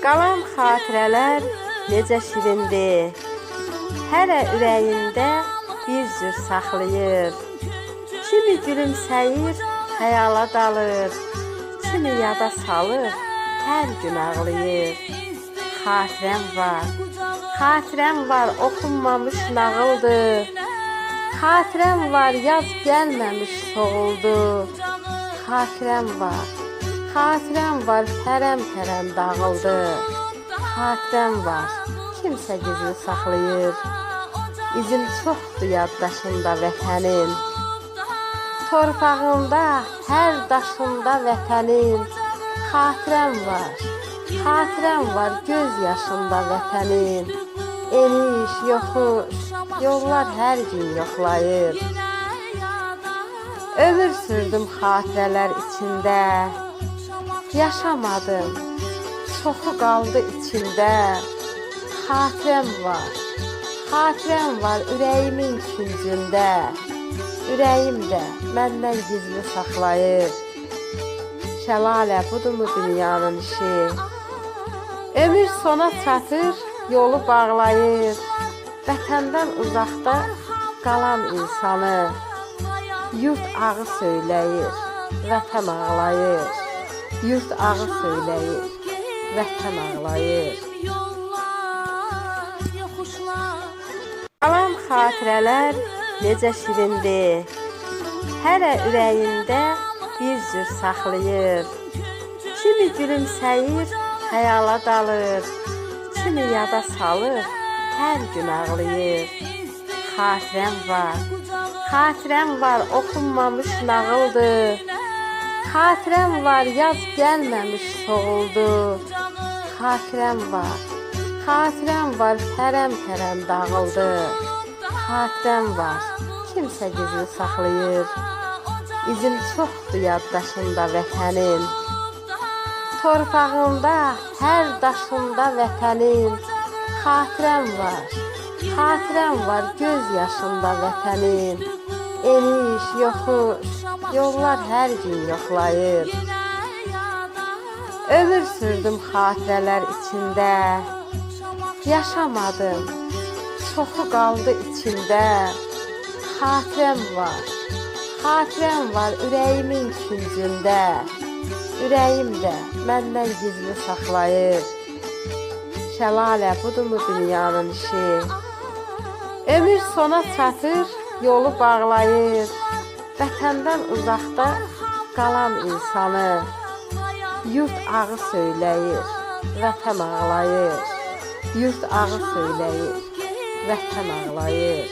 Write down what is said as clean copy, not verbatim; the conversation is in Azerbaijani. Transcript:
Qalan xatirələr necə şirindir, hələ ürəyində bir cür saxlayır. Kimi gülümsəyir, xəyala dalır, kimi yada salır, hər gün ağlayır. Xatirəm var, oxunmamış nağıldır. Xatirəm var, yaz gəlməmiş soğuldu. Xatirəm var, pərəm-pərəm dağıldı. Xatirəm var, kimsə gizli saxlayır. İzin çoxdur yaddaşında vətənin, torpağında, hər daşında vətənin. Xatirəm var, göz yaşında vətənin. Eniş, yoxuş, yollar hər gün yoxlayır. Ömür sürdüm xatirələr içində, yaşamadım, çoxu qaldı içində. Xatirəm var ürəyimin küncündə, ürəyimdə məndən gizli saxlayır. Şəlalə budurmu dünyanın işi, ömür sona çatır, yolu bağlayır. Vətəndən uzaqda qalan insanı, yurt ağı söyləyir, vətən ağlayır. Yurt ağı söyləyir, vətən ağlayır. Qalan xatirələr necə şirindir, hələ ürəyində bir cür saxlayır. Kimi gülümsəyir, xəyala dalır, kimi yada salır, hər gün ağlayır. Xatirəm var, oxunmamış nağıldır. Xatirəm var, yaz gəlməmiş soğuldu. Xatirəm var, pərəm-pərəm dağıldı. Xatirəm var, kimsə gizli saxlayır. İzin çoxdur yaddaşında vətənin, torpağında, hər daşında vətənin. Xatirəm var, göz yaşında vətənin. Eniş, yoxuş, yollar hər gün yoxlayır. Ömür sürdüm xatirələr içində, yaşamadım, çoxu qaldı içində. Xatirəm var ürəyimin küncündə, ürəyimdə məndən gizli saxlayır. Şəlalə budurmu dünyanın işi, ömür sona çatır, yolu bağlayır. Vətəndən uzaqda qalan insanı, yurt ağı söyləyir, vətən ağlayır. Yurt ağı söyləyir, vətən ağlayır.